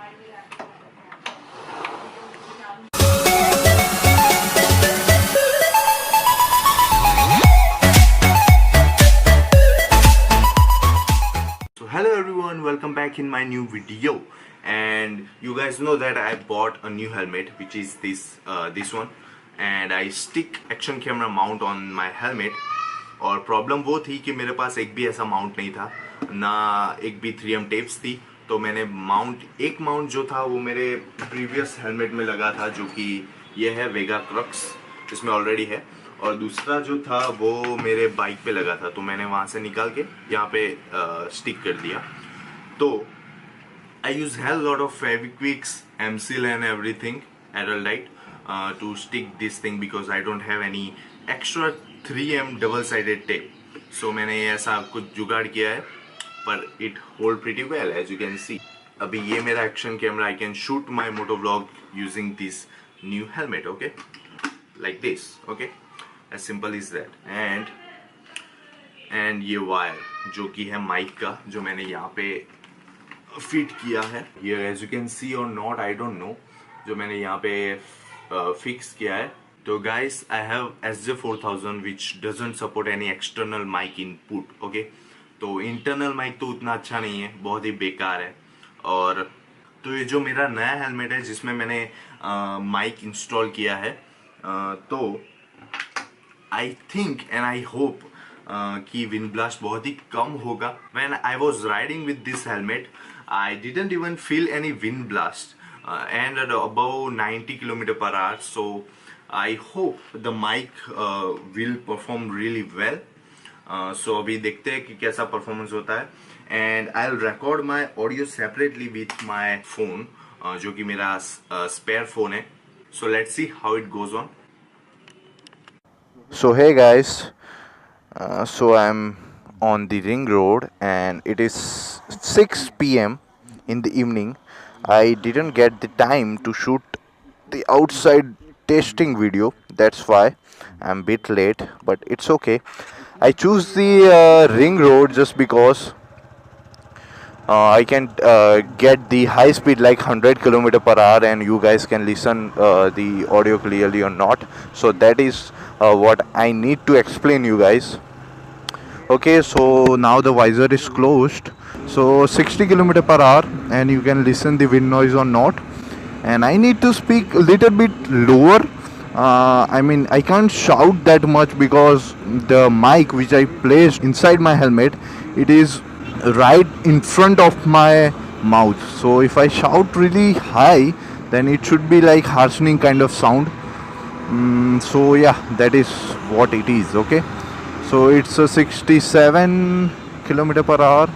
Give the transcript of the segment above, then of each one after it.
So hello everyone, welcome back in my new video. And you guys know that I bought a new helmet, which is this one, and I stick action camera mount on my helmet. और problem वो थी कि मेरे पास एक भी ऐसा mount नहीं था, ना एक भी 3M टेप्स थी. तो मैंने एक माउंट जो था वो मेरे प्रीवियस हेलमेट में लगा था, जो कि ये है वेगा क्रक्स, इसमें ऑलरेडी है. और दूसरा जो था वो मेरे बाइक पे लगा था, तो मैंने वहाँ से निकाल के यहाँ पे स्टिक कर दिया. तो I use hell lot of Fevikwicks, M-Seal and everything, Araldite, to stick this thing because I don't have any extra 3M double-sided tape. So मैंने ऐसा कुछ जुगाड़ किया है, पर it hold pretty well as you can see. अभी ये मेरा action camera, I can shoot my motovlog using this new helmet, okay? Like this, okay? As simple as that. And ये wire जो कि है mic का, जो मैंने यहाँ पे फिट किया है. Here as you can see or not, I don't know, जो मैंने यहाँ पे फिक्स किया है. तो guys, I have SJ4000 which doesn't support any external mic input, okay? तो internal mic तो उतना अच्छा नहीं है, बहुत ही बेकार है. और तो ये जो मेरा नया हेलमेट है जिसमें मैंने माइक इंस्टॉल किया है, तो I think and I hope कि wind blast बहुत ही कम होगा. When I was riding with this helmet, I didn't even feel any wind blast and at above 90 km/h. So I hope the mic will perform really well. So अभी देखते हैं कि कैसा performance होता है. And I'll record my audio separately with my phone, जो कि मेरा spare phone है. So let's see how it goes on. So hey guys, so I'm on the ring road and it is 6 p.m. in the evening. I didn't get the time to shoot the outside testing video, that's why I'm a bit late, but it's okay. I choose the ring road just because I can get the high speed like 100 km/h and you guys can listen the audio clearly or not. So that is what I need to explain you guys. Okay, so now the visor is closed, so 60 km/h and you can listen the wind noise or not. And I need to speak a little bit lower. I mean, I can't shout that much because the mic which I placed inside my helmet, it is right in front of my mouth. So if I shout really high, then it should be like harshening kind of sound. So yeah, that is what it is. Okay, so it's a 67 km/h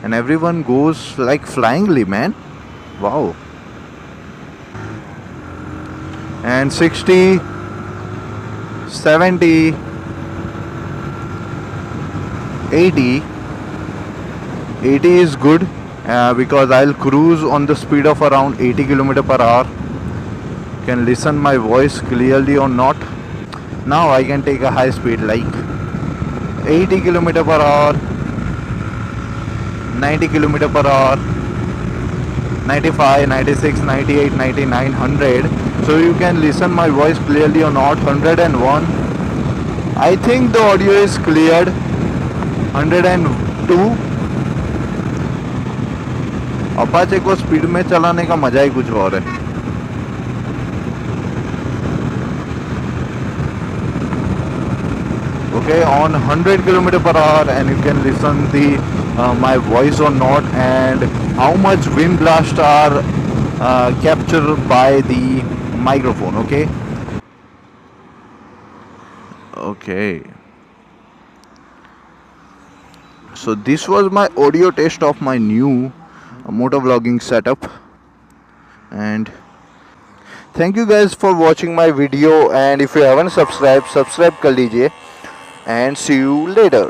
and everyone goes like flyingly, man. Wow. And 60, 70, 80 is good because I'll cruise on the speed of around 80 km/h. Can listen my voice clearly or not. Now I can take a high speed like 80 km/h, 90 km/h, 95, 96, 98, 99, 100. So you can listen my voice clearly or not. 101. I think the audio is cleared. 102. Apache को speed में चलाने का मजा ही कुछ और है. Okay, on 100 km/h and you can listen the my voice or not, and how much wind blast are captured by the microphone. Okay, so this was my audio test of my new motovlogging setup, and thank you guys for watching my video. And if you haven't subscribed, subscribe कर लीजिए, and see you later.